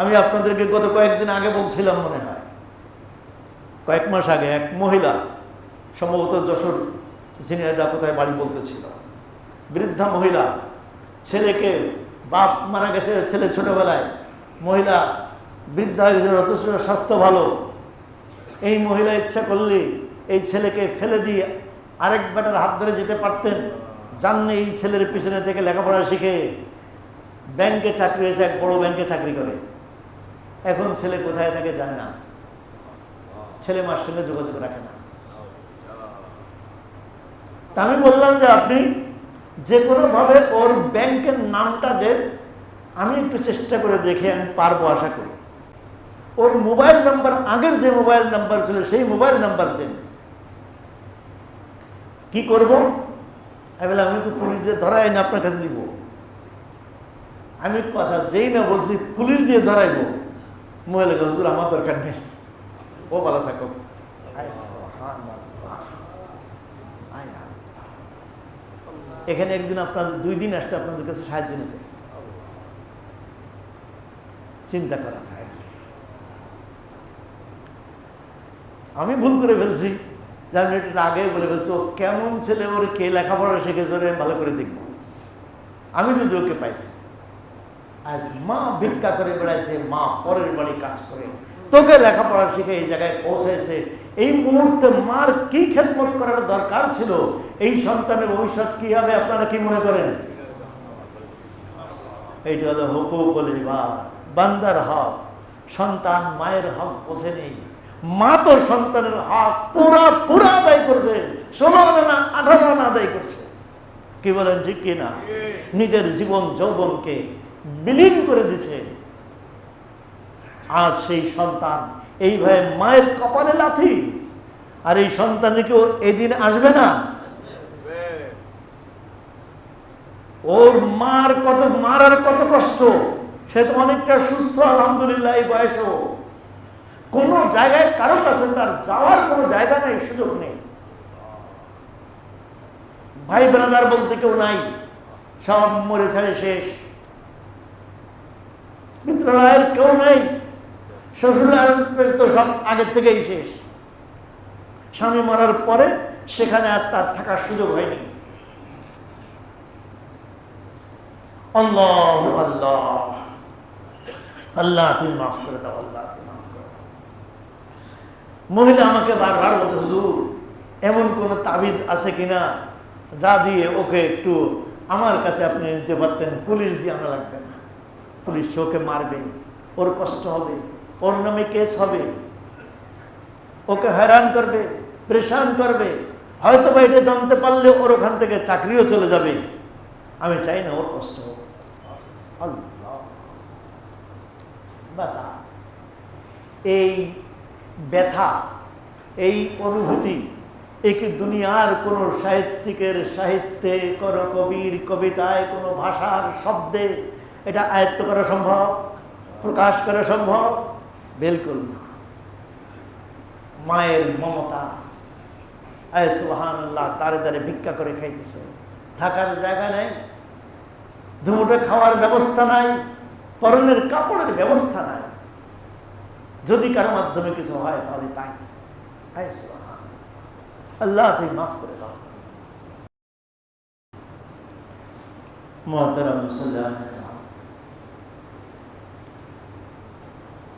আমি আপনাদেরকে গত কয়েকদিন আগে বলছিলাম, মনে হয় কয়েক মাস আগে, এক মহিলা সম্ভবত যশোর ঝিনাইদহ কোথায় বাড়ি বলতেছিল, বৃদ্ধা মহিলা, ছেলেকে, বাপ মারা গেছে, ছেলে ছোটবেলায়, মহিলা বৃদ্ধা হয়ে গেছে, যথেষ্ট স্বাস্থ্য ভালো। এই মহিলা ইচ্ছা করলে এই ছেলেকে ফেলে দিয়ে আরেক বেটার হাত ধরে যেতে পারতেন। জানলে এই ছেলের পিছনে থেকে লেখাপড়া শিখে ব্যাংকে চাকরি হয়েছে, এক বড় ব্যাংকে চাকরি করে। এখন ছেলে কোথায় থাকে জানে না, ছেলে মার সঙ্গে যোগাযোগ রাখে না। তা আমি বললাম যে আপনি যে কোনোভাবে ওর ব্যাংকের নামটা দেন, আমি একটু চেষ্টা করে দেখে আমি পারবো, আশা করি। ওর মোবাইল নাম্বার, আগের যে মোবাইল নাম্বার ছিল সেই মোবাইল নাম্বার দেন। কি করব? আমি বললাম আমি পুলিশ দিয়ে ধরাই না, আপনার কাছে দিব। আমি কথা যেই না বলছি পুলিশ দিয়ে ধরাইব, মহিলা হুজুর আমার দরকার নেই, ও ভালো থাকো। এখানে একদিন আপনাদের 2 দিন আসছে আপনাদের কাছে সাহায্য নিতে। চিন্তা করা যায়, আমি ভুল করে ফেলছি যে আমি এটা আগে বলে ফেলছি। ও কেমন ছেলে, ওর কে লেখাপড়া শিখেছে, ওরে ভালো করে দেখবো। আমি যদি ওকে পাইছি, আজ মা ভিক্ষা করে বেড়াইছে, মা পরের বাড়ি কাজ করে, তোকে লেখাপড়া শিখে এই জায়গায় পৌঁছেছে। এই মুহূর্তে মার কি খেদমত করার দরকার ছিল? এই সন্তানের ভবিষ্যৎ কি হবে আপনারা কি মনে করেন? এইটা হলো হুকুকুল ইবাদ, বান্দার হক। সন্তান মায়ের হক বোঝে নেই, মা তো সন্তানের হক পুরা আদায় করছে, 16 আনা 18 আনা আদায় করছে। কি বলেন, ঠিক কিনা? নিজের জীবন যৌবনকে বিলীন করে দিছে। আজ সেই সন্তান এইভাবে মায়ের কপালে লাথি, আর এই সন্তানকে ওর এদিন আসবে না। ওর মার আর কত কষ্ট। সে তো অনেকটা সুস্থ আলহামদুলিল্লাহ এই বয়সও। কোন জায়গায় কারো কাছে তার যাওয়ার কোনো জায়গা নেই, সুযোগ নেই। ভাই ব্রাদার বলতে কেউ নাই, সব মরে ছাড়ে শেষ। মিত্রালয়ের কেউ নেই, শ্বশুরালয়ের তো সব আগের থেকেই শেষ। স্বামী মরার পরে সেখানে আর তার থাকার সুযোগ হয়নি। আল্লাহ আল্লাহ, আল্লাহ তুমি মাফ করে দাও, আল্লাহ তুমি মাফ করে দাও। মহিলা আমাকে বারবার বলছে, হুজুর এমন কোন তাবিজ আছে কিনা যা দিয়ে ওকে একটু আমার কাছে আপনি নিতে পারতেন, পুলিশ দিয়ে আনা লাগবে না। পুলিশ ওকে মারবে, ওর কষ্ট হবে, ওর নামে কেস হবে, ওকে হয়রান করবে, পরেশান করবে, হয়তো বা এটা জানতে পারলে ওর ওখান থেকে চাকরিও চলে যাবে। আমি চাই না ওর কষ্ট হোক। আল্লাহ, ব্যথা, এই ব্যথা, এই অনুভূতি, একে দুনিয়ার কোন সাহিত্যিকের সাহিত্যে, কোন কবির কবিতায়, কোন ভাষার শব্দে এটা আয়ত্ত করা সম্ভব, প্রকাশ করা সম্ভব? বিলকুল না। মায়ের মমতা, আয় সুবহানাল্লাহ, তারে তারে ভিক্ষা করে খাইতেছে, থাকার জায়গা নেই, দুমুঠো খাওয়ার ব্যবস্থা নাই, পরনের কাপড়ের ব্যবস্থা নাই। যদি কারো মাধ্যমে কিছু হয় তাহলে তাই। আয় সুবহানাল্লাহ, আল্লাহ তুই মাফ করে দাও। মুহতারাম মুসল্লিয়ান,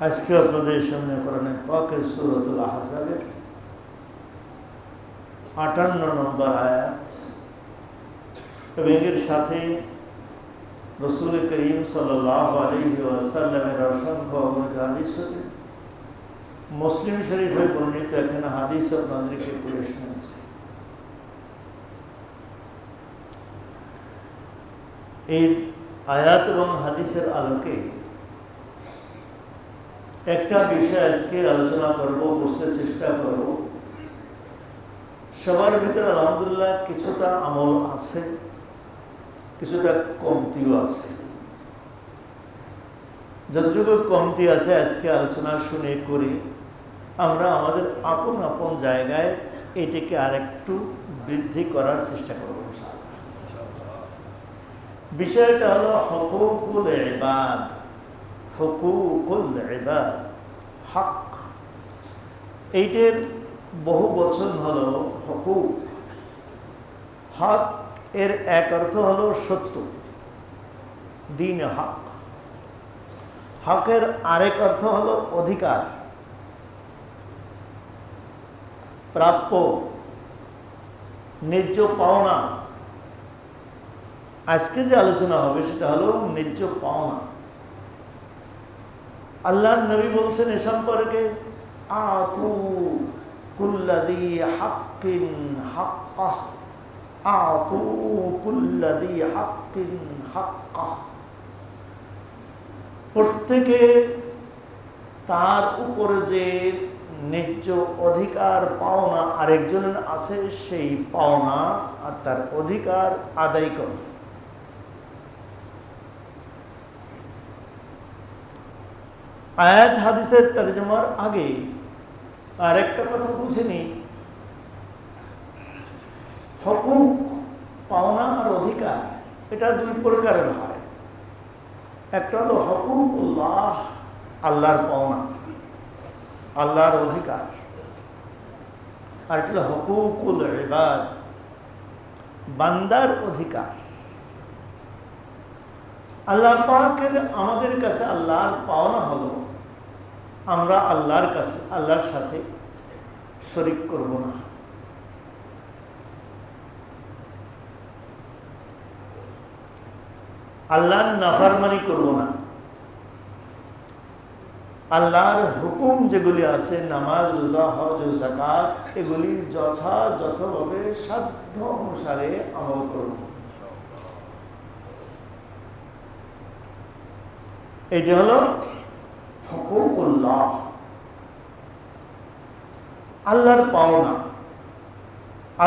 আজকে আপনাদের সামনে কোরআনের পাকের সূরাতুল আহজাবের 58 নম্বর আয়াত এবং এর সাথে রাসূল করিম সাল্লাল্লাহু আলাইহি ওয়াসাল্লামের অসংখ্য হাদিস হতে মুসলিম শরীফে বর্ণিত এখানে হাদিস আপনাদেরকে পড়ে শোনাচ্ছি। এই আয়াত এবং হাদিসের আলোকে একটা বিষয় আজকে আলোচনা করব, বুঝতে চেষ্টা করব। সবার ভিতরে আলহামদুলিল্লাহ কিছুটা আমল আছে, কিছুটা কমতিও আছে। যতটুকু কমতি আছে আজকে আলোচনা শুনে করে আমরা আমাদের আপন আপন জায়গায় এটাকে আরেকটু বৃদ্ধি করার চেষ্টা করব ইনশাআল্লাহ। বিষয়টা হলো হুকুকুল ইবাদ, হুকুকুল ইবাদ, হক। এইটার বহু বচন হলো হুকুক। হক এর এক অর্থ হলো সত্য, দিন হক। হকের আরেক অর্থ হলো অধিকার, প্রাপ্য, ন্যায্য পাওনা। আজকে যে আলোচনা হবে সেটা হলো ন্যায্য পাওনা। আল্লাহর নবী বলছেন এ সম্পর্কে, আতু কুল্লাযী হাক্কিন হাক্কাহ, আতু কুল্লাযী হাক্কিন হাক্কাহ। প্রত্যেকে তার উপরে যে ন্যায্য অধিকার পাওনা আরেকজনের আছে, সেই পাওনা আর তার অধিকার আদায় করো। আয়াত হাদিসের তরজমার আগে আরেকটা কথা বুঝে নি। হুকুক, পাওনা আর অধিকার, এটা দুই প্রকারের হয়। একটা হলো হুকুকুল্লাহ, আল্লাহর পাওনা, আল্লাহর অধিকার। আর একটা হলো হুকুকুল ইবাদ, বান্দার অধিকার। আল্লাহ পাকের আমাদের কাছে আল্লাহর পাওনা হলো আমরা আল্লাহর কাছে আল্লাহর সাথে শরীক করব না। আল্লাহর নাফরমানি করব না। আল্লাহর হুকুম যেগুলি আছে, নামাজ, রোজা, হজ ও যাকাত, এগুলি যথাযথভাবে সাধ্য অনুসারে আমল করব। এটি হলো হুকুকুল্লাহ, আল্লাহর পাওনা।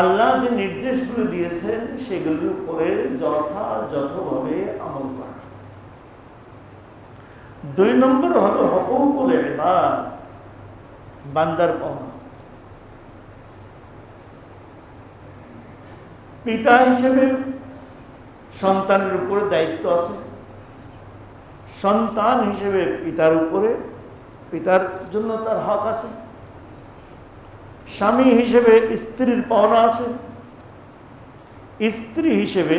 আল্লাহ যে নির্দেশগুলো দিয়েছেন সেগুলির উপরে যথাযথভাবে আমল করা। দুই নম্বর হলো হুকুকুল ইবাদ, বান্দার পাওনা। পিতা হিসেবে সন্তানের উপরে দায়িত্ব আছে, সন্তান হিসেবে পিতার উপরে, পিতার জন্য তার হক আছে। স্বামী হিসেবে স্ত্রীর পাওনা আছে, স্ত্রী হিসেবে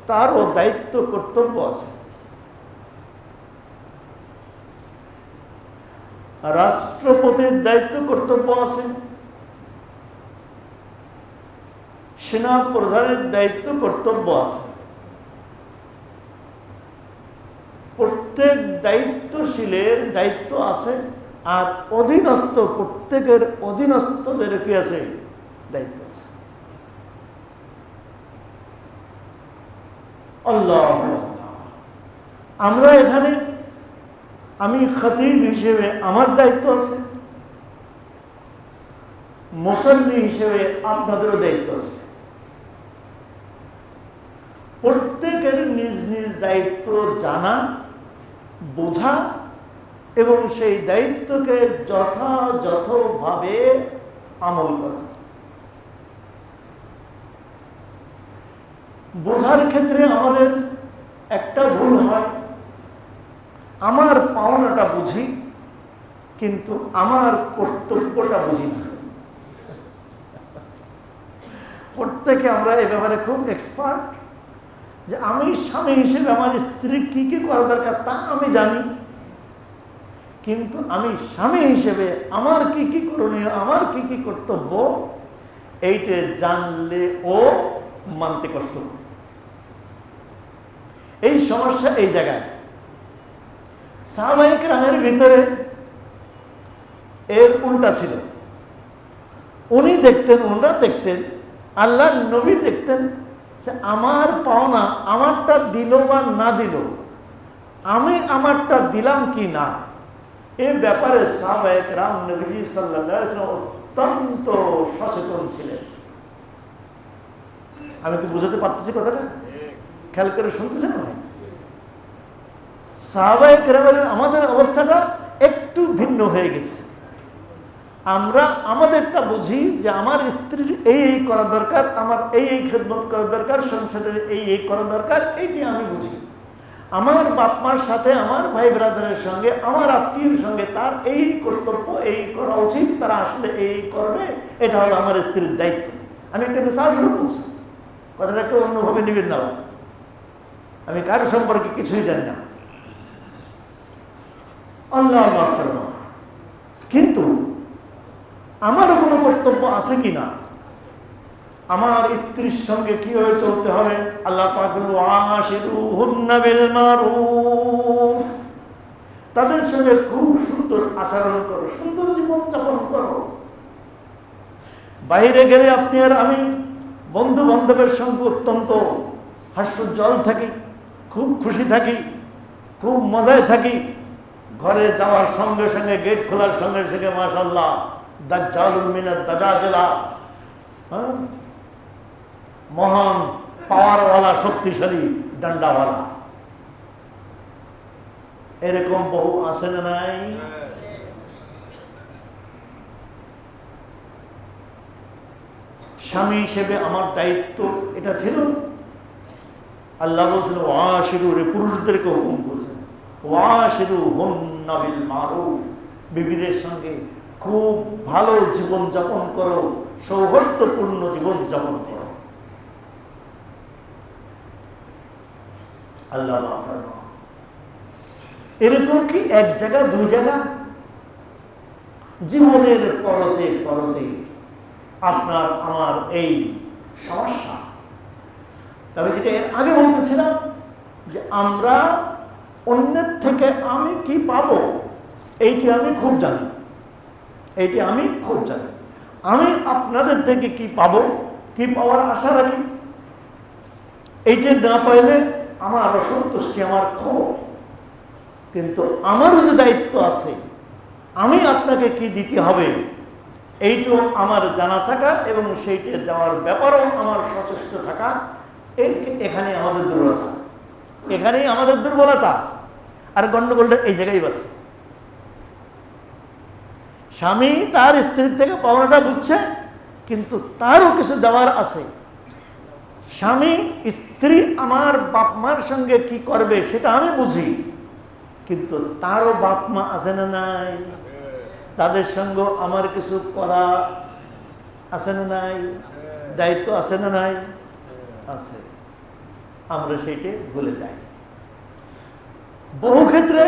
তারও দায়িত্ব কর্তব্য আছে। রাষ্ট্রপতির দায়িত্ব কর্তব্য আছে, সেনা প্রধানের দায়িত্ব কর্তব্য আছে। প্রত্যেক দায়িত্বশীলের দায়িত্ব আছে, আর অধীনস্থ প্রত্যেকের অধীনস্থদের কি আছে? দায়িত্ব আছে। আল্লাহ, আমরা এখানে, আমি খতিব হিসেবে আমার দায়িত্ব আছে, মুসল্লি হিসেবে আপনাদেরও দায়িত্ব আছে। প্রত্যেকের নিজ নিজ দায়িত্ব জানা, বোঝা এবং সেই দায়িত্বকে যথাযথভাবে আমল করা। বোঝার ক্ষেত্রে আমাদের একটা ভুল হয়, আমার পাওনাটা বুঝি কিন্তু আমার কর্তব্যটা বুঝি না। প্রত্যেকে আমরা এ ব্যাপারে খুব এক্সপার্ট, যে আমি স্বামী হিসেবে আমার স্ত্রীর কি কি করা দরকার তা আমি জানি, কিন্তু আমি স্বামী হিসেবে আমার কি কি করণীয়, আমার কি কি কর্তব্য, এইটা জানলে ও মানতে কষ্ট। এই সমস্যা এই জায়গায়। সাহাবায়ে কেরামের ভিতরে এর উল্টা ছিল। উনি দেখতেন, ওনারা দেখতেন, আল্লাহ নবী দেখতেন যে আমার পাওনা আমারটা দিল বা না দিল, আমি আমারটা দিলাম কি না, এই ব্যাপারে সাহাবায়ে কেরাম নবীজি সাল্লাল্লাহু আলাইহি ওয়াসাল্লাম অত্যন্ত সচেতন ছিলেন। আমি কি বুঝাতে পারতেছি কথাটা? খেয়াল করে শুনতেছেন? সাহাবায়ে কেরামের আমাদের অবস্থাটা একটু ভিন্ন হয়ে গেছে। আমরা আমাদেরটা বুঝি যে আমার স্ত্রীর এই এই করা দরকার, আমার এই এই খেদমত করা দরকার, সংসারের এই এই করা দরকার, এইটি আমি বুঝি। আমার বাপ মার সাথে, আমার ভাই ব্রাদারের সঙ্গে, আমার আত্মীয়ের সঙ্গে তার এই কর্তব্য, এই করা উচিত, তারা আসলে এই করবে, এটা হলো আমার স্ত্রীর দায়িত্ব। আমি একটা মিসাল শুরু করছি, কথাটা একটু অন্যভাবে নেবেন না। আমি কার সম্পর্কে কিছুই জানি না, আল্লাহ মাফ ফরমা। কিন্তু আমারও কোনো কর্তব্য আছে কিনা, আমার স্ত্রীর সঙ্গে কিভাবে চলতে হবে? আল্লাহ পাক ওয়াশিরুহুন্না বিল মারুফ, তাদের সঙ্গে খুব সুন্দর আচরণ করো, সুন্দর জীবন যাপন করো। বাইরে গেলে আপনি আর আমি বন্ধু বান্ধবের সঙ্গে অত্যন্ত হাস্যোজ্জ্বল থাকি, খুব খুশি থাকি, খুব মজায় থাকি। ঘরে যাওয়ার সঙ্গে সঙ্গে, গেট খোলার সঙ্গে সঙ্গে মাশাআল্লাহ দাজ্জালুম মিনাদ দাজাজিলা, মহান পাওয়ারওয়ালা, শক্তিশালী ডান্ডাওয়ালা, এরকম বহু আছে না নাই? স্বামী হিসেবে আমার দায়িত্ব এটা ছিল। আল্লাহ বলছেন ওয়াশিরু, পুরুষদেরকে হুকুম করছেন ওয়াশিরুহুন্না বিল মারুফ, বিবিদের সঙ্গে খুব ভালো জীবন যাপন করো, সৌহার্দ্যপূর্ণ জীবন যাপন করো। আল্লাহ মাফ ফরমা। এরকম কি এক জায়গা, দুই জায়গা? জীবনের পরতে পরতে আপনার আমার এই সমস্যা। তবে যেটা এর আগে বলতেছিলাম যে আমরা অন্যের থেকে আমি কি পাবো, এইটি আমি খুব জানি, এইটি আমি খুব জানি। আমি আপনাদের থেকে কি পাবো, কি পাওয়ার আশা রাখি, এইটা না পাইলে আমার অসন্তুষ্টি, আমার ক্ষোভ। কিন্তু আমারও যে দায়িত্ব আছে, আমি আপনাকে কি দিতে হবে এইটাও আমার জানা থাকা এবং সেইটা দেওয়ার ব্যাপারেও আমার সচেষ্ট থাকা, এখানে আমাদের দুর্বলতা, এখানেই আমাদের দুর্বলতা। আর গন্ডগোলটা এই জায়গায় বাড়ছে। স্বামী তার স্ত্রীর থেকে পাওনাটা বুঝছে, কিন্তু তারও কিছু দেওয়ার আছে। স্বামী স্ত্রী আমার বাপ মার সঙ্গে কি করবে সেটা আমি বুঝি, কিন্তু তারও বাপ মা আছে না নাই? তাদের সঙ্গে আমার কিছু করা আছে না নাই? দায়িত্ব আছে না নাই? আছে। আমরা সেইটা ভুলে যাই। বহু ক্ষেত্রে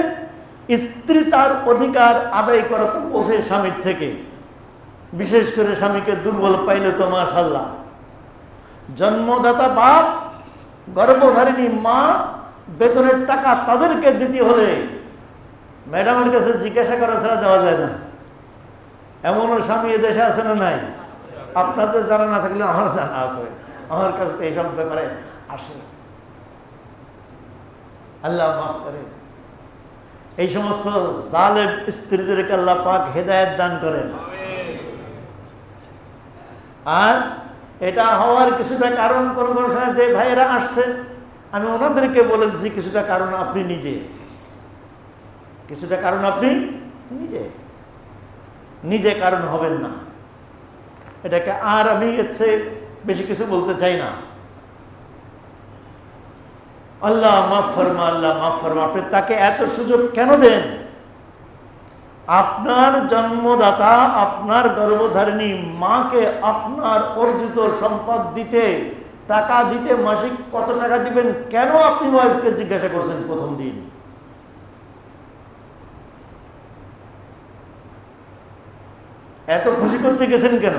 স্ত্রী তার অধিকার আদায় করা তো বোঝে স্বামীর থেকে, বিশেষ করে স্বামীকে দুর্বল পাইলে তো মাশাআল্লাহ। জন্মদাতা বাপ, গর্ভধারিণী মা, বেতনের টাকা তাদেরকে দিতে হলে ম্যাডামের কাছে জিজ্ঞাসা করা ছাড়া দেওয়া যায় না। এমনও স্বামী এদেশে আছে না নাই? আপনাদের জানা না থাকলে আমার জানা আছে, আমার কাছে তো এইসব ব্যাপারে আসে। আল্লাহ মাফ করে। এই সমস্ত জালেম স্ত্রীদেরকে আল্লাহ পাক হেদায়েত দান করেন। আর এটা হওয়ার কিছুটা কারণ কোন কোন সময় যে ভাইয়েরা আসছে, আমি ওনাদেরকে বলেছি কিছুটা কারণ আপনি নিজে, কিছুটা কারণ আপনি নিজে নিজে কারণ হবেন না। এটাকে আর আমি এর চেয়ে বেশি কিছু বলতে চাই না। আল্লাহ মাফ ফরমা, আল্লাহ মাফ ফরমা। আপনি তাকে এত সুযোগ কেন দেন? আপনার জন্মদাতা, আপনার গর্ভধারিণী মাকে আপনার অর্জিত সম্পদ দিতে, টাকা দিতে, মাসিক কত টাকা দিবেন, কেন আপনি ওয়াইফকে জিজ্ঞাসা করছেন প্রথম দিন? এত খুশি করতে গেছেন কেন?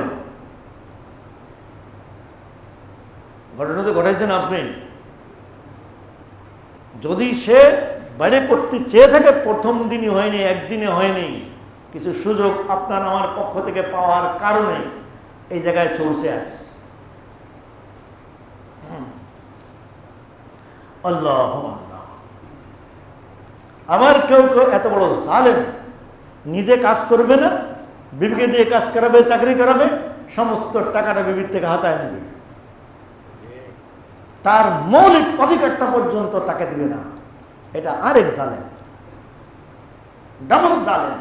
ঘটনা তো ঘটাইছেন আপনি। যদি সে বাইরে করতে চেয়ে থাকে, প্রথম দিনই হয়নি, একদিনে হয়নি, কিছু সুযোগ আপনার আমার পক্ষ থেকে পাওয়ার কারণে এই জায়গায় চলছে আস। আল্লাহ আল্লাহ। আবার কেউ কেউ এত বড় জালেম, নিজে কাজ করবে না, বিবিকে দিয়ে কাজ করাবে, চাকরি করাবে, সমস্ত টাকাটা বিবির থেকে হাতায় নেবে, তার মৌলিক অধিকারটা পর্যন্ত তাকে দিবে না। এটা আরেক জালেম, ডাবল জালেম।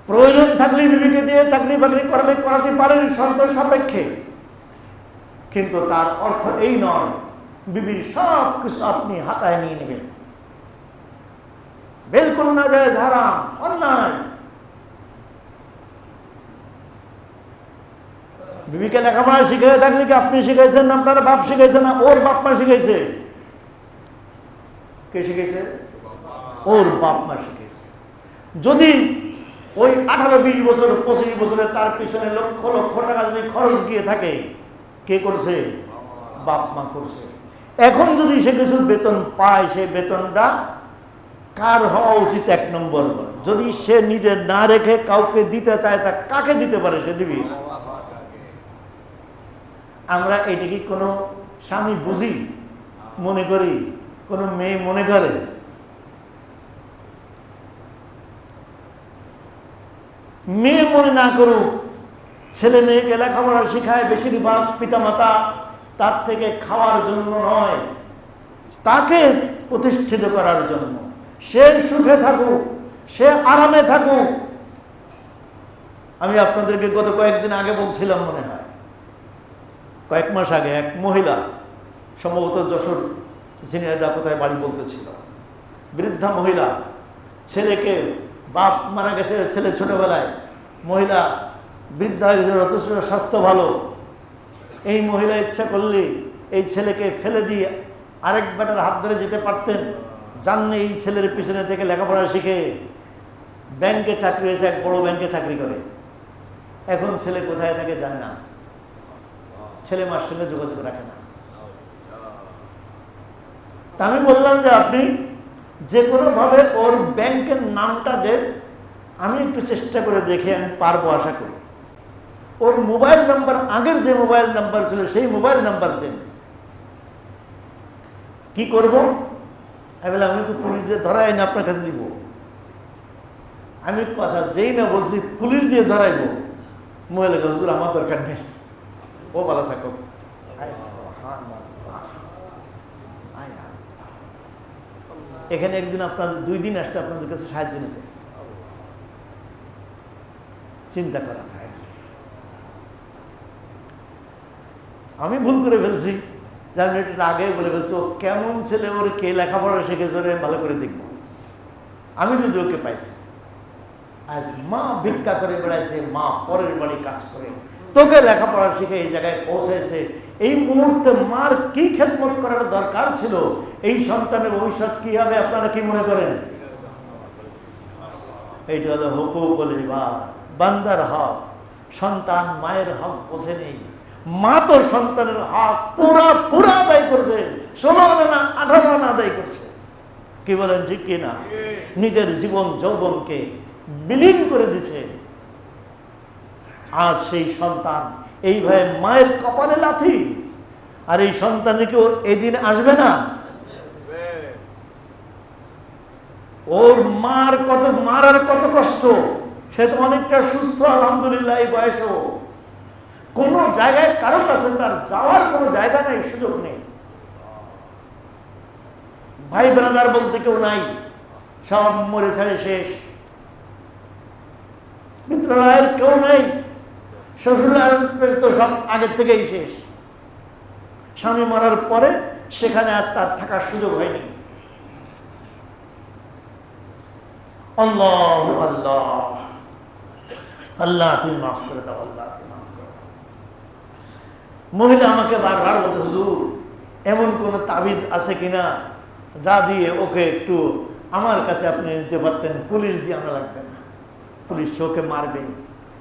প্রয়োজন থাকলে বিবিকে দিয়ে চাকরি বাকরি করাতে পারেন শর্ত সাপেক্ষে, কিন্তু তার অর্থ এই নয় বিবির সব কিছু আপনি হাতায় নিয়ে নেবেন। বিলকুল না যায়, হারাম, অন্যায়। বিবিকে লেখাপড়া শিখে থাকলে কি আপনি শিখাইছেন না আপনার বাপ শিখাইছে না ওর বাপ মা শিখাইছে? কে শিখাইছে? ওর বাপ মা শিখাইছে। যদি ওই 18-20 বছর 25 বছরে তার পিছনে লক্ষ লক্ষ টাকা যদি খরচ গিয়ে থাকে, কে করছে? বাপ মা করছে। এখন যদি সে কিছু বেতন পায়, সে বেতনটা কার হওয়া উচিত? 1 নম্বর, যদি সে নিজে না রেখে কাউকে দিতে চায়, তা কাকে দিতে পারে? সে দিবি। আমরা এটা কি কোনো স্বামী বুঝি মনে করি, কোনো মেয়ে মনে করে? মেয়ে মনে না করুক, ছেলে মেয়েকে লেখাপড়া শিখায় বেশিরভাগ পিতামাতা তার থেকে খাওয়ার জন্য নয়, তাকে প্রতিষ্ঠিত করার জন্য। সে সুখে থাকুক, সে আরামে থাকুক। আমি আপনাদেরকে গত কয়েকদিন আগে বলছিলাম, মনে হয় কয়েক মাস আগে, এক মহিলা, সম্ভবত যশোর ঝিনাইদহ কোথায় বাড়ি বলতেছিল, বৃদ্ধা মহিলা, ছেলেকে, বাপ মারা গেছে ছেলে ছোটবেলায়, মহিলা বৃদ্ধা হয়ে গেছে, যথেষ্ট স্বাস্থ্য ভালো। এই মহিলা ইচ্ছা করলে এই ছেলেকে ফেলে দিয়ে আরেক বেটার হাত ধরে যেতে পারতেন। জানলে এই ছেলের পিছনে থেকে লেখাপড়া শিখে ব্যাংকে চাকরি হয়েছে, এক বড় ব্যাংকে চাকরি করে। এখন ছেলে কোথায় থাকে জানে না, ছেলে মার সঙ্গে যোগাযোগ রাখে না। তা আমি বললাম যে আপনি যে কোনোভাবে ওর ব্যাংকের নামটা দেন, আমি একটু চেষ্টা করে দেখে আমি পারবো, আশা করি। ওর মোবাইল নাম্বার, আগের যে মোবাইল নাম্বার ছিল সেই মোবাইল নাম্বার দেন। কি করব? আমি বললাম, আমি পুলিশ দিয়ে ধরাই না, আপনার কাছে দিব। আমি কথা যেই না বলছি পুলিশ দিয়ে ধরাইব, মহিলাকে, হুজুর আমার দরকার নেই, ও ভালো থাকো। এখানে একদিন আপনাদের 2 দিন আসছে আপনাদের কাছে সাহায্য নিতে। চিন্তা করা যায়, আমি ভুল করে ফেলছি, আমি এটা আগে বলে ফেলছি। ও কেমন ছেলে, ওর কে লেখাপড়া শিখেছে, ভালো করে দেখবো। আমি যদি ওকে পাইছি, আজ মা ভিক্ষা করে বেড়াইছে, মা পরের বাড়ি কাজ করে, তোকে লেখাপড়া শিখে এই জায়গায় পৌঁছেছে, এই মুহূর্তে মার কি খেদমত করার দরকার ছিল? এই সন্তানের ভবিষ্যৎ কি হবে আপনারা কি মনে করেন? এইটা হলো হুকুকুল ইবাদ, বান্দার হক। সন্তান মায়ের হক বোঝে নেই, মা তো সন্তানের হক পুরা আদায় করছে, 16 আনা 18 আনা আদায় করছে। কি বলেন, ঠিক কিনা? নিজের জীবন যৌবনকে বিলীন করে দিছে। আজ সেই সন্তান এইভাবে মায়ের কপালে লাথি, আর এই সন্তানের কি এদিন আসবে না? ওর মার কত কষ্ট। সে তো অনেকটা সুস্থ আলহামদুলিল্লাহ এই বয়সেও। কোন জায়গায় কারো কাছে তার যাওয়ার কোনো জায়গা নেই, সুযোগ নেই। ভাই ব্রাদার বলতে কেউ নাই, সব মরে ছাড়ে শেষ। মিত্রালয়ের কেউ নাই, শ্বশুরালয়ের তো সব আগের থেকেই শেষ। স্বামী মরার পরে সেখানে আর তার থাকার সুযোগ হয়নি। আল্লাহ আল্লাহ আল্লাহ, তুমি মাফ করে দাও, আল্লাহ তুমি মাফ করে দাও। মহিলা আমাকে বারবার বলছে, হুজুর এমন কোন তাবিজ আছে কিনা যা দিয়ে ওকে একটু আমার কাছে আপনি নিতে পারতেন, পুলিশ দিয়ে আনা লাগবে না। পুলিশ ওকে মারবে,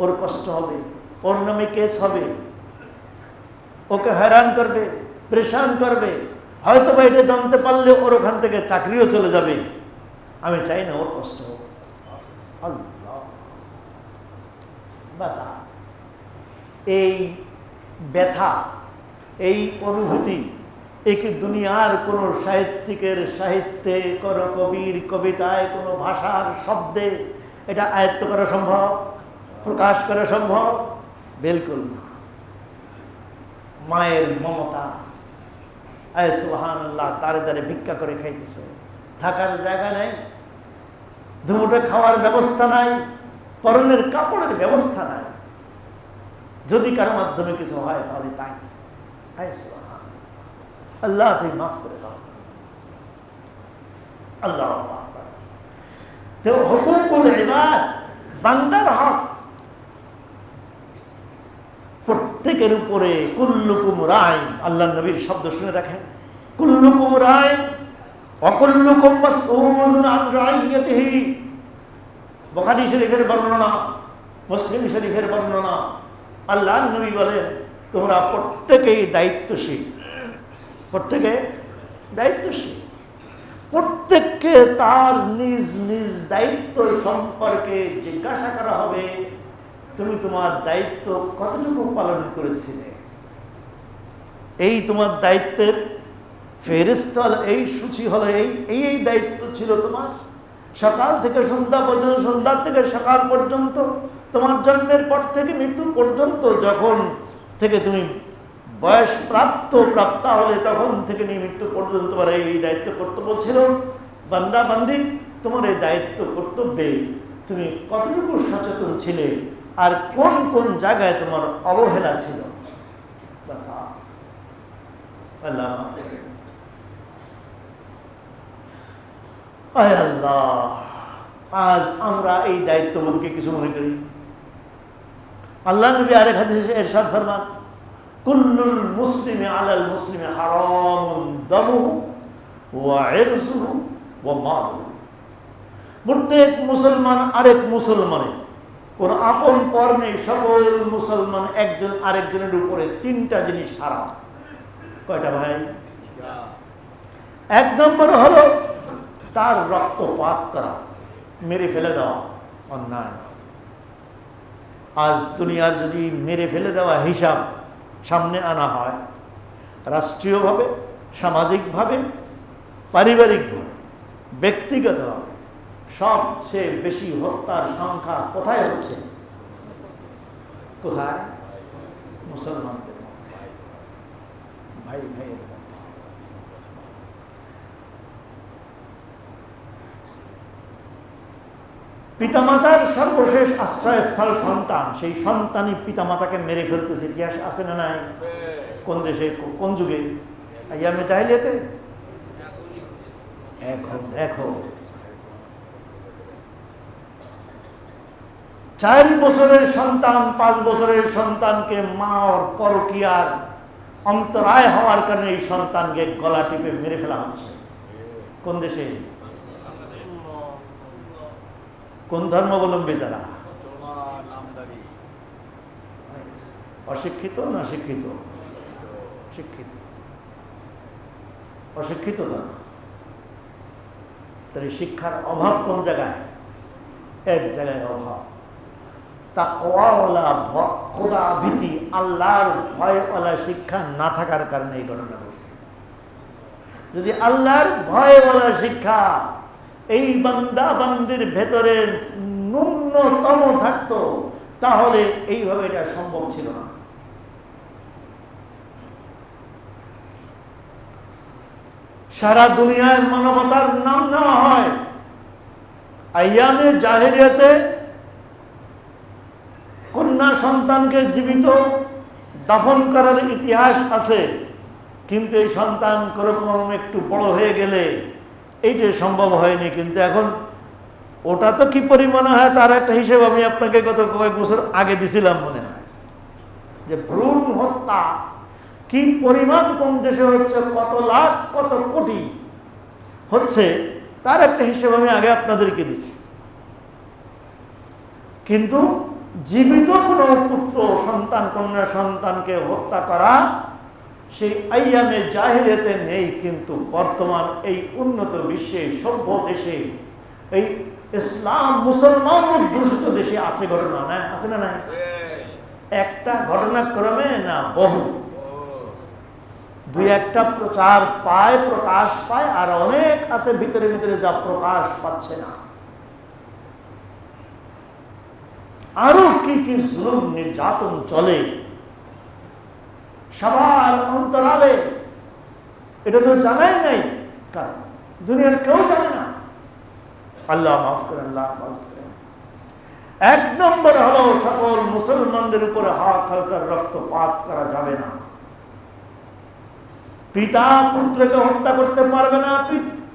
ওর কষ্ট হবে, ওর নামে কেস হবে, ওকে হয়রান করবে, পরেশান করবে, হয়তো বা এটা জানতে পারলে ওর ওখান থেকে চাকরিও চলে যাবে। আমি চাই না ওর কষ্ট হোক। আল্লাহ, ব্যথা, এই ব্যথা, এই অনুভূতি, এই কি দুনিয়ার কোনো সাহিত্যিকের সাহিত্যে, কোনো কবির কবিতায়, কোনো ভাষার শব্দে এটা আয়ত্ত করা সম্ভব, প্রকাশ করা সম্ভব? বিলকুল না। মায়ের মমতা, আয় সুবহানাল্লাহ, তারে তারে ভিক্ষা করে খাইতেছে, থাকার জায়গা নেই, দুমুঠো খাওয়ার ব্যবস্থা নাই, পরনের কাপড়ের ব্যবস্থা নাই। যদি কারো মাধ্যমে কিছু হয় তাহলে তাই। আল্লাহ তুমি মাফ করে দাও। আল্লাহ তো হুকুকুল ইবাদ, বান্দার হক প্রত্যেকের উপরে। কুল্লুকুম রাইন, আল্লাহ নবীর শব্দ শুনে রাখেন, কুল্লুকুম রাইন ওয়া কুল্লুকুম মাসউলুন আন রাইয়াতিহি। বুখারী শরীফের বর্ণনা, মুসলিম শরীফের বর্ণনা, আল্লাহর নবী বলেন তোমরা প্রত্যেকেই দায়িত্বশীল, প্রত্যেকে দায়িত্বশীল, প্রত্যেককে তার নিজ নিজ দায়িত্ব সম্পর্কে জিজ্ঞাসা করা হবে, তুমি তোমার দায়িত্ব কতটুকু পালন করেছিলে। এই তোমার দায়িত্বের ফেরেশতা হলো, এই সূচি হলো, এই দায়িত্ব ছিল তোমার। সকাল থেকে সন্ধ্যা পর্যন্ত, সন্ধ্যা থেকে সকাল পর্যন্ত, তোমার জন্মের পর থেকে মৃত্যু পর্যন্ত, যখন থেকে তুমি বয়স প্রাপ্তা হলে তখন থেকে নিয়ে মৃত্যু পর্যন্ত তোমার এই দায়িত্ব কর্তব্য ছিল। বান্দা বান্দি, তোমার এই দায়িত্ব কর্তব্যে তুমি কতটুকু সচেতন ছিলে, আর কোন কোন জায়গায় তোমার অবহেলা ছিল। আল্লাহ মাফ করে। আয় আল্লাহ, আজ আমরা এই দায়িত্ববোধকে কিছু মনে করি। আল্লাহ নবী আরেক হাদিসে ইরশাদ ফরমান, কুল্লুল মুসলিমি আলাল মুসলিমি হারামুন দামুহু ওয়া ইরসুহু ওয়া মালুহু। প্রত্যেক মুসলমান আরেক মুসলমানের কোন আপন পর নেই। সকল মুসলমান একজন আরেকজনের উপরে তিনটা জিনিস হারাম। কয়টা ভাই? এক নম্বর হলো তার রক্তপাত করা, মেরে ফেলে দেওয়া, অন্যায়। আজ দুনিয়ার যদি মেরে ফেলে দেওয়া হিসাব সামনে আনা হয়, রাষ্ট্রীয়ভাবে, সামাজিকভাবে, পারিবারিকভাবে, ব্যক্তিগতভাবে, সবচেয়ে বেশি হত্যার সংখ্যা কোথায় হচ্ছে? কোথায়? মুসলমানদের মধ্যে, ভাই ভাইয়ের মধ্যে। পিতামাতার সর্বশেষ আশ্রয়স্থল সন্তান, সেই সন্তানই পিতামাতাকে মেরে ফেলতেছে। ইতিহাস আছে না নাই? কোন দেশে, কোন যুগে? আইয়ামে জাহিলিয়াতে? এখন 4 বছরের সন্তান, 5 বছরের সন্তানকে মার পরকীয়ার অন্তরায় হওয়ার কারণে এই সন্তানকে গলা টিপে মেরে ফেলা হচ্ছে। কোন দেশে? কোন ধর্মাবলম্বী তারা? অশিক্ষিত না শিক্ষিত? শিক্ষিত। অশিক্ষিত তারা। তাহলে শিক্ষার অভাব কোন জায়গায়? এক জায়গায় অভাব। তাকওয়াওয়ালা, খোদা ভীতি, আল্লাহর ভয়ওয়ালা শিক্ষা না থাকার কারণে এই ঘটনা ঘটছে। যদি আল্লাহর ভয়ওয়ালা শিক্ষা এই বান্দা বান্দির ভেতরে ন্যূনতম থাকতো, তাহলে এইভাবে এটা সম্ভব ছিল না। সারা দুনিয়ায় মানবতার নাম নেওয়া হয়। আইয়ামে জাহেলিয়াতে কন্যা সন্তানকে জীবিত দাফন করার ইতিহাস আছে, কিন্তু এই সন্তান কোনোরকম একটু বড় হয়ে গেলে এইটা সম্ভব হয়নি। কিন্তু এখন ওটা তো কি পরিমাণে হয় তার একটা হিসেব আমি আপনাকে গত কয়েক বছর আগে দিছিলাম, মনে হয়, যে ভ্রূণ হত্যা কি পরিমাণ কোন দেশে হচ্ছে, কত লাখ কত কোটি হচ্ছে, তার একটা হিসেব আমি আগে আপনাদেরকে দিছি। কিন্তু জীবিত কোনো পুত্র সন্তান, কন্যা সন্তানকে হত্যা করা সেই আইয়ামে জাহিলিয়াতে নেই। কিন্তু বর্তমান এই উন্নত বিশ্বে, সভ্য দেশে, এই ইসলাম মুসলমান অধ্যুষিত দেশে আছে ঘটনা, না আছে না? নাই একটা ঘটনাক্রমে না বহু, দুই একটা প্রচার পায়, প্রকাশ পায়, আর অনেক আছে ভিতরে ভিতরে যা প্রকাশ পাচ্ছে না। আরো কি কি জুলুম নির্যাতন চলে সবার অন্তরালে, এটা তো জানাই নাই, কারণ দুনিয়ার কেউ জানে না। আল্লাহ মাফ করেন, আল্লাহ মাফ করেন। এক নম্বর হলো সকল মুসলমানদের উপরে হক হালকার রক্তপাত করা যাবে না। পিতা পুত্রকে হত্যা করতে পারবে না,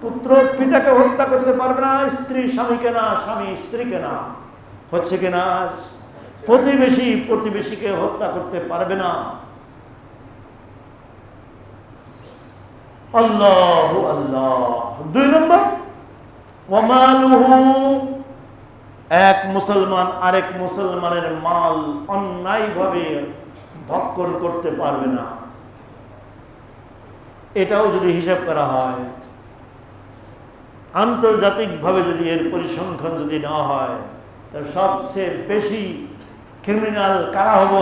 পুত্র পিতাকে হত্যা করতে পারবে না, স্ত্রী স্বামীকে না, স্বামী স্ত্রীকে না। হচ্ছে কিনা? প্রতিবেশী প্রতিবেশীকে হত্যা করতে পারবে না। আল্লাহ আল্লাহ। 2 নম্বর, ওয়ামালুহু, এক মুসলমান আরেক মুসলমানের মাল অন্যায়ভাবে ভক্ষণ করতে পারবে না। এটাও যদি হিসাব করা হয়, আন্তর্জাতিকভাবে যদি এর পরিসংখ্যান যদি নেওয়া হয়, তাহলে সবচেয়ে বেশি ক্রিমিনাল কারা হব?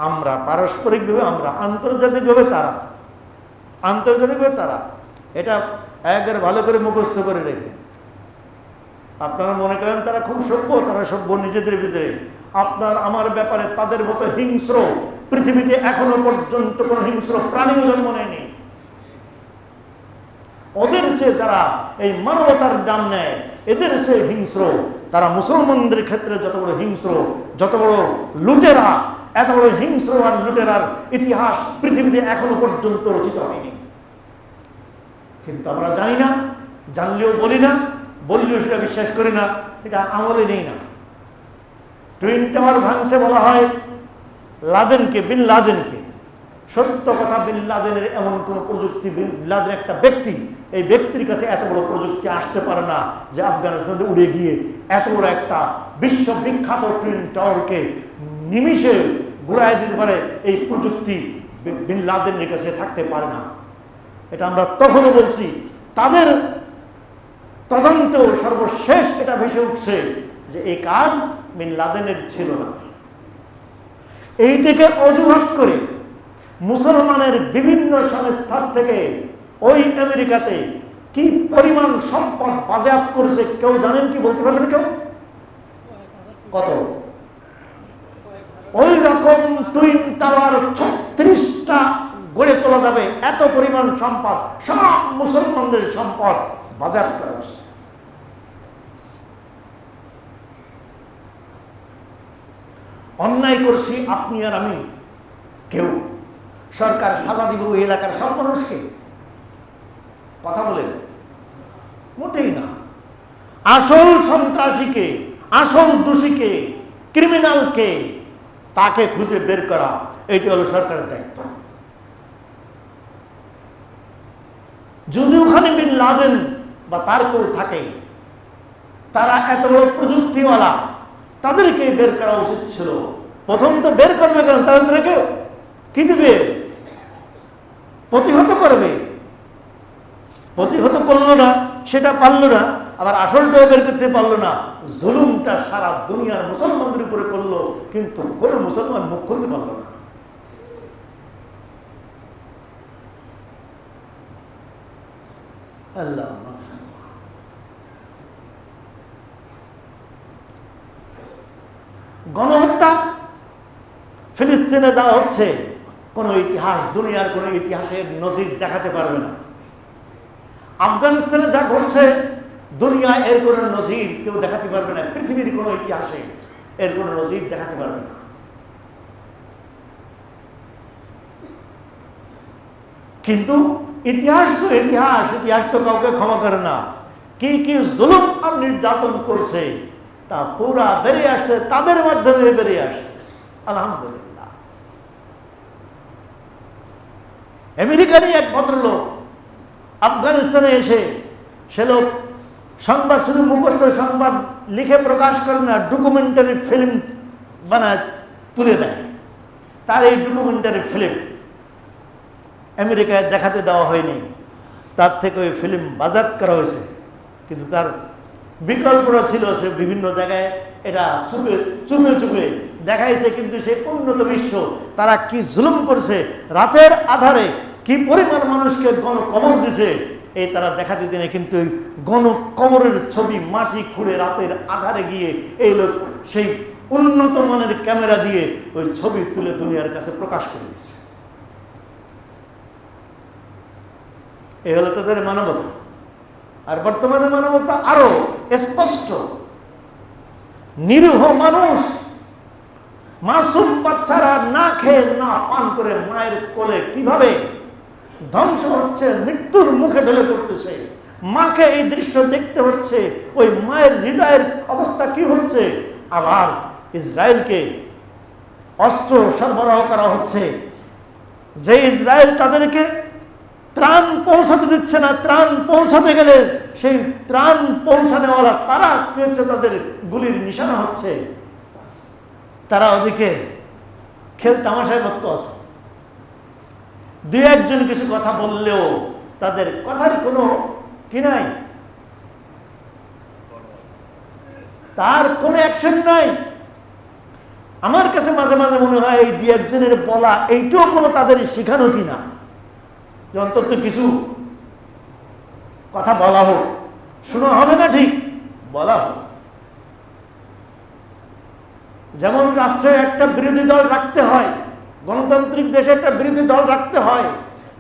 আমরা পারস্পরিকভাবে, আমরা আন্তর্জাতিকভাবে তারা, আন্তর্জাতিকভাবে তারা। এটা একবার ভালো করে মুখস্থ করে রেখে, আপনারা মনে করেন তারা খুব সভ্য, তারা সভ্য নিজেদের ভিতরে। আপনার আমার ব্যাপারে তাদের মতো হিংস্র পৃথিবীতে এখনো পর্যন্ত কোন হিংস্র প্রাণীও জন্ম নেয়নি। ওদের চেয়ে যারা এই মানবতার নাম নেয়, এদের চেয়ে হিংস্র তারা। মুসলমানদের ক্ষেত্রে যত বড় হিংস্র, যত বড় লুটেরা, এত বড় হিংস্র আর লুটেরার ইতিহাস পৃথিবীতে এখনো পর্যন্ত রচিত হয়নি। কিন্তু আমরা জানি না, জানলেও বলি না, বললেও সেটা বিশ্বাস করি না, এটা আমলে নেই না। টুইন টাওয়ার ভাঙছে বলা হয় লাদেনকে, বিন লাদেনকে। সত্য কথা, বিন লাদেনের এমন কোন প্রযুক্তি, বিন লাদেন একটা ব্যক্তি, এই ব্যক্তির কাছে এত বড় প্রযুক্তি আসতে পারে না যে আফগানিস্তানে উড়ে গিয়ে এত বড় একটা বিশ্ববিখ্যাত টুইন টাওয়ারকে নিমিষে গুড়ায় দিতে পারে। এই প্রযুক্তি বিন লাদেনের কাছে থাকতে পারে না। এটা আমরা তখনও বলছি। তাদের তদন্ত সর্বশেষ এটা ভেসে উঠছে যে এই কাজ বিন লাদেনের ছিল না। এইটাকে অজুহাত করে মুসলমানের বিভিন্ন সংস্থার থেকে ওই আমেরিকাতে কি পরিমাণ সম্পদ বাজেয়াপ্ত করেছে কেউ জানেন কি? বলতে পারবেন কেউ? কত? ওই রকম টুইন টাওয়ার 36টা গড়ে তোলা যাবে, এত পরিমাণ সম্পদ, সব মুসলমানদের সম্পদ বাজেয়াপ্ত করা হয়েছে। অন্যায় করছি আপনি আর আমি কেউ। সরকার সাজা দিব ওই এলাকার সব মানুষকে? কথা বলেন, মোটেই না। আসল সন্ত্রাসীকে, আসল দোষীকে, ক্রিমিনালকে, তাকে খুঁজে বের করা, এটি হলো সরকারের দায়িত্ব। যদি ওখানে বিন লাদেন বা তার কেউ থাকে, তারা এত বড় প্রযুক্তিওয়ালা, তাদেরকে বের করা উচিত ছিল। প্রথম তো বের করবে কেন? তাদেরকে কি দেবে? প্রতিহত করবে। প্রতিহত করলো না, সেটা পারলো না, আবার আসলটাও বের করতে পারলো না। জুলুমটা সারা দুনিয়ার মুসলমানদের উপরে করলো, কিন্তু কোন মুসলমান মুখ খুলতে পারলো না। আল্লাহ মাফ। গণহত্যা ফিলিস্তিনে যা হচ্ছে, কোন ইতিহাস, দুনিয়ার কোন ইতিহাসের নজির দেখাতে পারবে না। আফগানিস্তানে যা ঘটছে, দুনিয়ায় এর কোন নজির কেউ দেখাতে পারবে না। পৃথিবীর কোন ইতিহাসে এর কোন নজির দেখাতে পারবে না। কিন্তু ইতিহাস তো ইতিহাস, ইতিহাস তো কাউকে ক্ষমা করে না। কি কি জুলুম আর নির্যাতন করছে তা পুরা বেরিয়ে আসছে, তাদের মাধ্যমে বেরিয়ে আসছে। আলহামদুলিল্লাহ। আমেরিকারই এক ভদ্রলোক আফগানিস্তানে এসে, সে লোক সংবাদ শুধু মুখস্থ সংবাদ লিখে প্রকাশ করে না, ডকুমেন্টারি ফিল্ম বানায় তুলে দেয়। তার এই ডকুমেন্টারি ফিল্ম আমেরিকায় দেখাতে দেওয়া হয়নি, তার থেকে ওই ফিল্ম বাজাত করা হয়েছে। কিন্তু তার বিকল্পটা ছিল, সে বিভিন্ন জায়গায় এটা চুপে চুপে চুপে দেখাইছে। কিন্তু সে উন্নত বিশ্ব তারা কি জুলুম করছে, রাতের আধারে কি পরিমাণ মানুষকে গণকবর দিছে, এই তারা দেখাতে দিনে। কিন্তু ওই গণকবরের ছবি মাটি খুঁড়ে রাতের আধারে গিয়ে এই লোক সেই উন্নত মানের ক্যামেরা দিয়ে ওই ছবি তুলে দুনিয়ার কাছে প্রকাশ করে দিচ্ছে। এই হলো তাদের মানবতা। আর বর্তমানে মানবতা আরো স্পষ্ট। নিরীহ মানুষ, মাসুম বাচ্চারা না খেয়ে না পান করে মায়ের কোলে কিভাবে ধ্বংস হচ্ছে, মৃত্যুর মুখে ঢলে পড়তেছে। মাকে এই দৃশ্য দেখতে হচ্ছে, ওই মায়ের হৃদয়ের অবস্থা কি হচ্ছে। আবার ইসরায়েলকে অস্ত্র সরবরাহ করা হচ্ছে, যে ইসরায়েল তাদেরকে ত্রাণ পৌঁছাতে দিচ্ছে না। ত্রাণ পৌঁছাতে গেলে সেই ত্রাণ পৌঁছানোওয়ালা তারা কি হচ্ছে, তাদের গুলির নিশানা হচ্ছে। তারা ওদিকে খেল তামাশায় করত আছে। দুই একজন কিছু কথা বললেও তাদের কথার কোনো কি নাই, তার কোনো অ্যাকশন নাই। আমার কাছে মাঝে মাঝে মনে হয় এই দুই একজনের বলা এইটাও কোনো তাদের শেখানো কিনা, যে অন্তত কিছু কথা বলা হোক, শোনা হবে না ঠিক, বলা হোক। যেমন রাষ্ট্রে একটা বিরোধী দল রাখতে হয়, গণতান্ত্রিক দেশে একটা বিরোধী দল রাখতে হয়,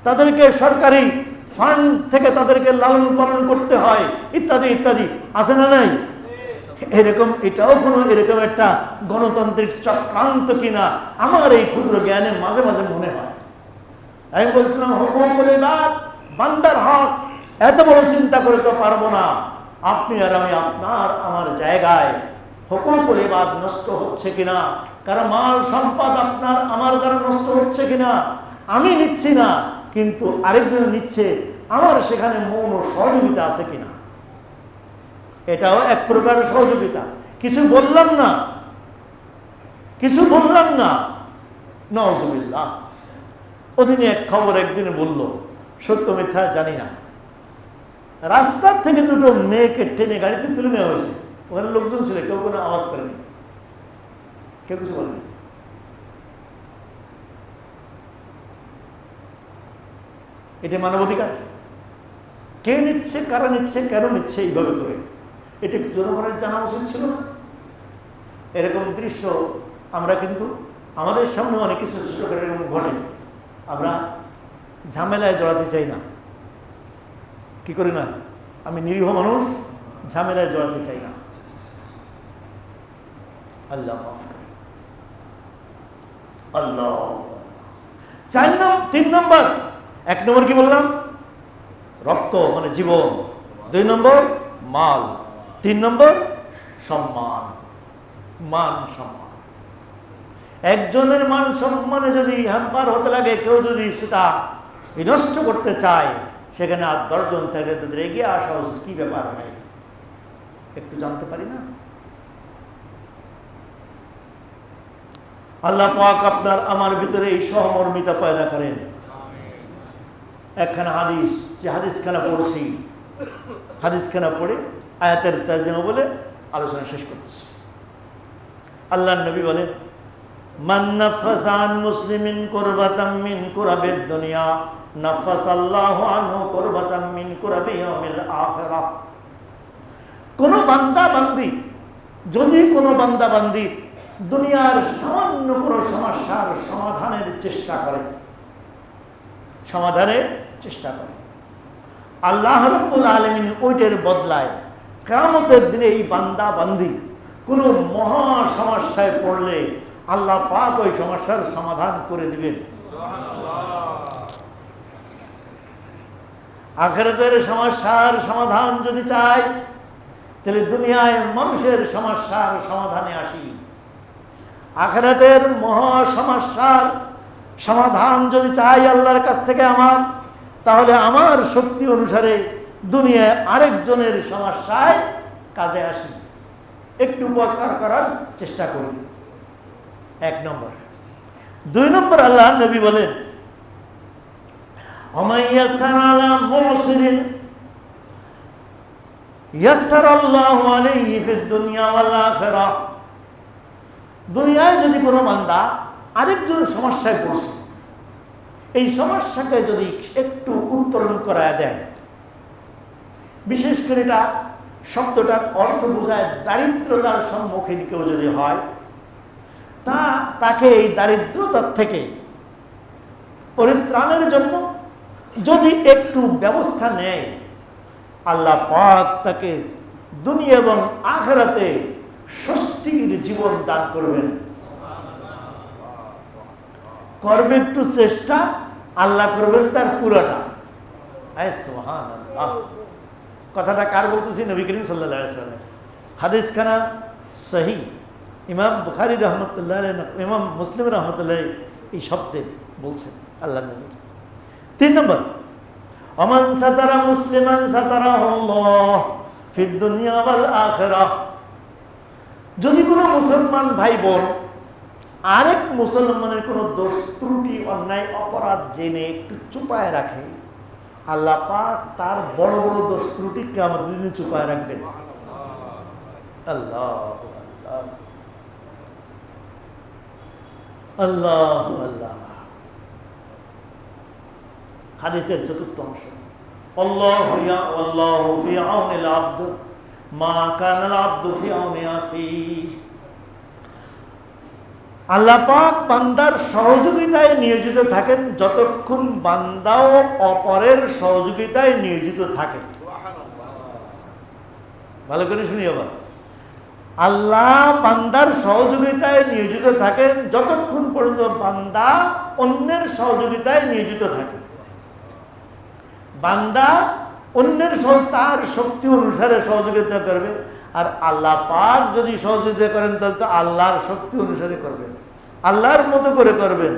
তাদেরকে সরকারি ফান্ড থেকে তাদেরকে লালন পালন করতে হয়, ইত্যাদি ইত্যাদি, আছে না নাই? এরকম এটাও কোনো এরকম একটা গণতান্ত্রিক চক্রান্ত কিনা আমার এই ক্ষুদ্র জ্ঞানে মাঝে মাঝে মনে হয়। আমি বলছিলাম হুকুমুল ইবাদ, বান্দার হক, এত বড় চিন্তা করে তো পারবো না। আপনি আর আমি আপনার আমার জায়গায় হুকুমুল ইবাদ নষ্ট হচ্ছে কিনা, কারণ মাল সম্পদ আপনার আমার দ্বারা নষ্ট হচ্ছে কিনা, আমি নিচ্ছি না কিন্তু আরেকজন নিচ্ছে, আমার সেখানে মৌন সহযোগিতা আছে কিনা, এটাও এক প্রকার সহযোগিতা। কিছু বললাম না, কিছু বললাম না, নাউজুবিল্লাহ। ওদিনে এক খবর একদিনে বলল, সত্য মিথ্যা জানি না, রাস্তার থেকে দুটো মেয়েকে টেনে গাড়িতে তুলে নেওয়া হয়েছে। ওখানে লোকজন ছিল, কেউ কোনো আওয়াজ করেনি, কেউ কিছু বলেনি। এটা মানবাধিকার? কে নিচ্ছে, কারা নিচ্ছে, কেন নিচ্ছে, এইভাবে করে এটা জনগণের জানা উচিত ছিল না? এরকম দৃশ্য আমরা কিন্তু আমাদের সামনে অনেক কিছু এরকম ঘটে, আমরা ঝামেলায় জড়াতে চাই না। কি করি না? আমি নিরীহ মানুষ, ঝামেলায় জড়াতে চাই না। আল্লাহ মাফ করে। আল্লাহ। 3 নম্বর, 1 নম্বর কি বললাম? রক্ত মানে জীবন, 2 নম্বর মাল, 3 নম্বর সম্মান, মান সম্মান। একজনের মান সম্মানে যদি হ্যাম্পার হতে লাগে, কেউ যদি সেটা বিনষ্ট করতে চায়, সেখানে আর 10 জন থাকলে তাদের এগিয়ে আসা উচিত। কি ব্যাপার ভাই, একটু জানতে পারি না? আল্লাহ পাক আপনার আমার ভিতরে এই সহমর্মিতা পয়দা করেন। একখানা হাদিস, যে হাদিসখানা পড়ছি, হাদিসখানা পড়ে আয়াতের তরজমা বলে আলোচনা শেষ করতেছি। আল্লাহর নবী বলেন, মান নাফাসা আন মুসলিমিন কুরবাতাম মিন কুরাবিদ দুনিয়া নাফাসাল্লাহু আনহু কুরবাতাম মিন কুরাবি ইয়াউমিল আখিরাহ। কোন বান্দা বান্দি যদি কোনো বান্দা বান্দি দুনিয়ার সামান্য কোনো সমস্যার সমাধানের চেষ্টা করে, আল্লাহ রাব্বুল আলামিন ওইটার বদলায় কিয়ামতের দিনে এই বান্দা বান্দি কোনো মহা সমস্যায় পড়লে আল্লাহ পাক ওই সমস্যার সমাধান করে দিবেন। আখিরাতের সমস্যার সমাধান যদি চাই, তাহলে দুনিয়ায় মানুষের সমস্যার সমাধানে আসি। আখিরাতের মহা সমস্যার সমাধান যদি চাই আল্লাহর কাছ থেকে আমার, তাহলে আমার শক্তি অনুসারে দুনিয়ায় আরেকজনের সমস্যায় কাজে আসি, একটু উপকার করার চেষ্টা করি। 1 নম্বর। 2 নম্বর, আল্লাহ নবী বলেন, ওমাইয়াসার আলা মুসরিন ইয়াসসারাল্লাহু আলাইহি ফিদ দুনিয়া ওয়াল আখিরাহ। দুনিয়ায় যদি কোনো বান্দা আরেকজনের সমস্যায় পড়ছে, এই সমস্যাকে যদি একটু উত্তরণ করা দেয়, বিশেষ করে এটা শব্দটার অর্থ বোঝায় দারিদ্রতার সম্মুখীন কেউ যদি হয়, তাকে এই দারিদ্রতার থেকে পরিত্রাণের জন্য যদি একটু ব্যবস্থা নেয়, আল্লাহ পাক তাকে দুনিয়া এবং আখিরাতে স্বস্তির জীবন দান করবেন। করবে একটু চেষ্টা, আল্লাহ করবেন তার পুরোটা। সুবহানাল্লাহ। কথাটা কার বলতেছি? নবী করিম সাল্লাল্লাহু আলাইহি ওয়াসাল্লাম। হাদিস খানা সহি, ইমাম বুখারী রহমতুল্লাহ, ইমাম মুসলিম রহমতুল্লাহ এই শব্দে বলছেন আল্লাহ নবীর। 3 নম্বর, ওমান সাতারা মুসলিমান সাতারাহুল্লাহ ফিদ দুনিয়া ওয়াল আখিরাহ। যদি কোনো মুসলমান ভাই বোন আরেক মুসলমানের কোনো দোষ ত্রুটি অন্যায় অপরাধ জেনে একটু চুপায় রাখে, আল্লাহ পাক তার বড় বড় দোষ ত্রুটি কিয়ামত দিনে চুপায় রাখবেন। আল্লাহ আল্লাহ আল্লাহ। হাদিসের 4th অংশ, আল্লাহু ফি আউনিল আবদ মা কানাল আবদু ফি আউনি আখিহি। আল্লাহ পাক বান্দার সহযোগিতায় নিয়োজিত থাকেন যতক্ষণ বান্দাও অপরের সহযোগিতায় নিয়োজিত থাকে। ভালো করে শুনি আবার, আল্লাহ বান্দার সহযোগিতায় নিয়োজিত থাকেন যতক্ষণ পর্যন্ত বান্দা অন্যের সহযোগিতায় নিয়োজিত থাকে। বান্দা অন্যের তার শক্তি অনুসারে সহযোগিতা করবে, আর আল্লাহ পাক যদি সহযোগিতা করেন তাহলে তো আল্লাহর শক্তি অনুসারে করবেন, আল্লাহর মতো করে করবেন।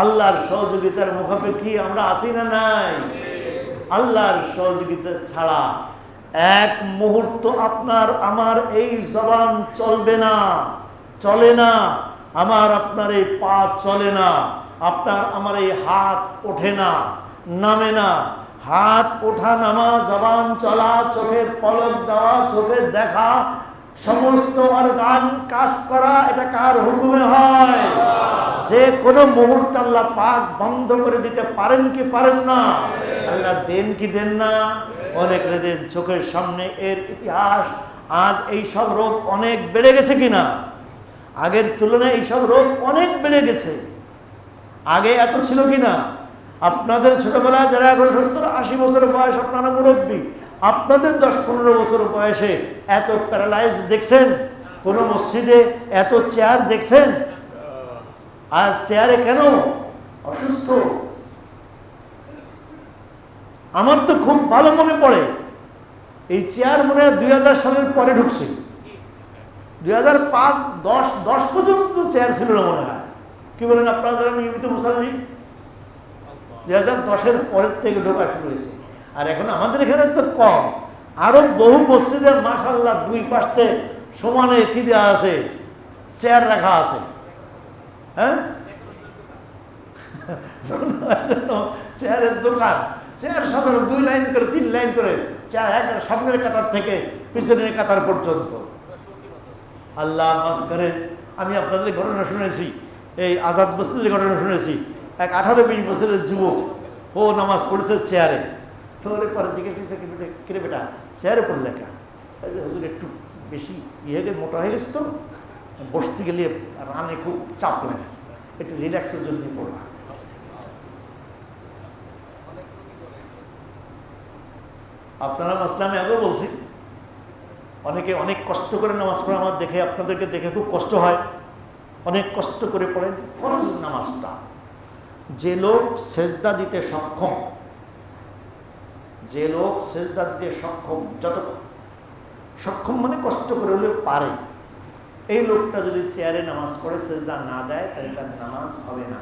আল্লাহর সহযোগিতার মুখাপেক্ষী আমরা আছি না নাই? আল্লাহর সহযোগিতা ছাড়া এক মুহূর্ত আপনার আমার এই জবান চলবে না, চলে না। আমার আপনার এই পা চলে না, আপনার আমার এই হাত ওঠে না, নামে না। হাত ওঠা নামা, জবান চলা, চোখের পলক দেওয়া, চোখের দেখা, সমস্ত অর্গান কাজ করা, এটা কার হুকুমে হয়? যে কোনো মুহূর্তে আল্লাহ পাক বন্ধ করে দিতে পারেন কি পারেন না? আল্লাহ দেন কি দেন না? অনেক রেদের চোখের সামনে এর ইতিহাস। আজ এই সব রোগ অনেক বেড়ে গেছে কিনা? আগের তুলনায় এই সব রোগ অনেক বেড়ে গেছে। আগে এত ছিল কিনা? আপনাদের ছোটবেলায় যারা এখন 70-80 বছর বয়স, আপনারা মুরব্বী, আপনাদের 10-15 বছর বয়সে এত প্যারালাইজ দেখছেন? কোন মসজিদে এত চেয়ার দেখছেন? আজ চেয়ারে কেন? অসুস্থ। আমার তো খুব ভালো মনে পড়ে, এই চেয়ার মনে হয় 2000 সালের পরে ঢুকছে। 2005-10 পর্যন্ত তো চেয়ার ছিল না মনে হয়। কি বলেন আপনারা যারা নিয়মিত মুসলমান? 2010-এর পরের থেকে ঢোকা শুরু হয়েছে। আর এখন আমাদের এখানে তো কম। আরো বহু মসজিদে মাশাআল্লাহ 2 পাশে সমানে কি দেওয়া আছে, চেয়ার রাখা আছে। হ্যাঁ, চেয়ারের দোকান, চেয়ার সাধারণ 2 লাইন করে 3 লাইন করে চেয়ার, একবার সামনের কাতার থেকে পিছনের কাতার পর্যন্ত। আল্লাহ মাফ করেন, আমি আপনাদের ঘটনা শুনেছি, এই আজাদ মসজিদের ঘটনা শুনেছি। এক 18-20 বছরের যুবক ও নামাজ পড়েছে চেয়ারে। তোরে পরে জিজ্ঞেস করছে, কিরে বেটা চেয়ারে পড়লে কা? হুজুর একটু বেশি মোটা হয়ে গেছে তো, বসতে গেলে রানে খুব চাপ লাগে, একটু রিল্যাক্সের জন্য পড়লাম। আপনারা মাসলা আমি আগেও বলছি, অনেকে অনেক কষ্ট করে নামাজ পড়ে। আমার দেখে, আপনাদেরকে দেখে খুব কষ্ট হয়, অনেক কষ্ট করে পড়েন ফরজ নামাজটা। যে লোক সেজদা দিতে সক্ষম, যে লোক সেজদা দিতে সক্ষম, যত সক্ষম মানে কষ্ট করে হলেও পারে, এই লোকটা যদি চেয়ারে নামাজ পড়ে সেজদা না দেয় তাহলে তার নামাজ হবে না।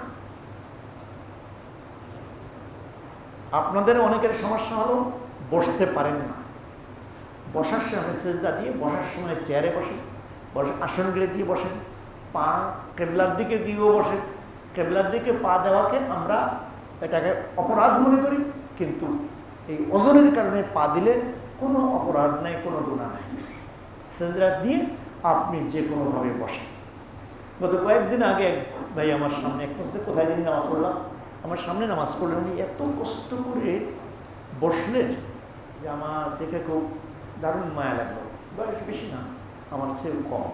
আপনাদের অনেকের সমস্যা হলো বসতে পারেন না, বসার সময় সেজদা দিয়ে, বসার সময় চেয়ারে বসে, আসনগুলো দিয়ে বসেন, পা কেবলার দিকে দিয়েও বসেন। কেবলার দিকে পা দেওয়াকে আমরা এটাকে অপরাধ মনে করি, কিন্তু এই ওজনের কারণে পা দিলে কোনো অপরাধ নাই, কোনো গুনাহ নাই। সেজদা দিয়ে আপনি যে কোনোভাবে বসেন। গত কয়েকদিন আগে এক ভাই আমার সামনে, এক মসজিদে কোথায় দিন নামাজ পড়লাম, আমার সামনে নামাজ পড়লেন, উনি এত কষ্ট করে বসলেন যে আমার দেখে খুব দারুণ মায়া লাগলো। বয়স বেশি না, আমার চেয়েও কম।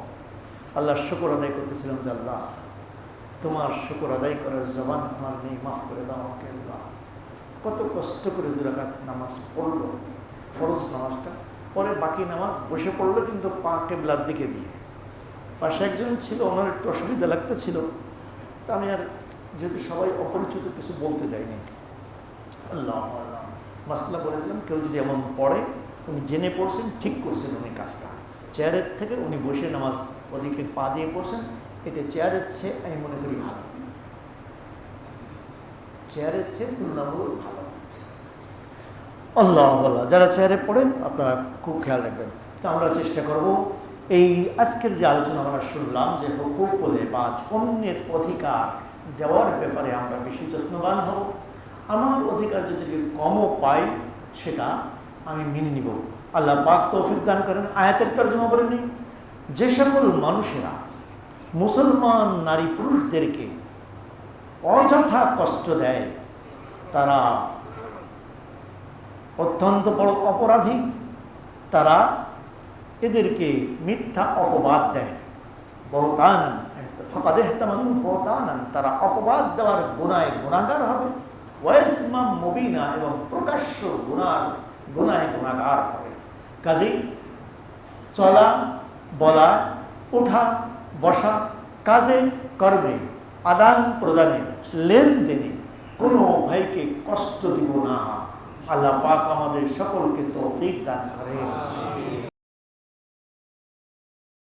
আল্লাহর শুকর আদায় করতেছিলাম যে আল্লাহ তোমার শুকর আদায় করার জবান আমার নেই, মাফ করে দাও আমাকে আল্লাহ। কত কষ্ট করে 2 রাকাত নামাজ পড়লো, ফরজ নামাজটা। পরে বাকি নামাজ বসে পড়লো, কিন্তু পা কেবলার দিকে দিয়ে। পাশে একজন ছিল, ওনার একটু অসুবিধা লাগতেছিল, তা আমি আর যেহেতু সবাই অপরিচিত কিছু বলতে যাইনি। আল্লাহ আল্লাহ, মাসলা বলে দিলাম, কেউ যদি এমন পড়ে, উনি জেনে পড়ছেন, ঠিক করছেন উনি কাজটা। চেয়ারের থেকে উনি বসে নামাজ ওদিকে পা দিয়ে পড়ছেন, এটা চেয়ারের চেয়ে আমি মনে করি ভালো, চেয়ারের চেয়ে তুলনামূলক ভালো। আল্লাহ আল্লাহ, যারা চেয়ারে পড়েন আপনারা খুব খেয়াল রাখবেন। তো আমরা চেষ্টা করব এই আজকের যে আলোচনা আমরা শুনলাম, যে হুকুকুল ইবাদ, অন্যের অধিকার দেওয়ার ব্যাপারে আমরা বেশি যত্নবান হব। আমার অধিকার যদি কমও পাই, সেটা আমি মেনে নিব। আল্লাহ পাক তৌফিক দান করেন। আয়াতের তরজমা বলে নিই, যে সকল মানুষেরা মুসলমান নারী পুরুষদেরকে অযথা কষ্ট দেয়, তারা অত্যন্ত বড় অপরাধী। তারা এদেরকে মিথ্যা অপবাদ দেয়, বহতানান ফাকাদ ইহতামালু বহতানান, তারা অপবাদ দেওয়ার গুনাহে গুনাহগার হবে। ওয়াইসমাম মুবিনা, এবং প্রকাশ্য গুনাহে গুনাহগার হবে। কাজেই চলা বলা, ওঠা বসা, কাজে কর্মে, আদান প্রদানে, লেনদেনে কোনো ভাইকে কষ্ট দিব না। আল্লাহ পাক আমাদের সকলকে তৌফিক দান করে।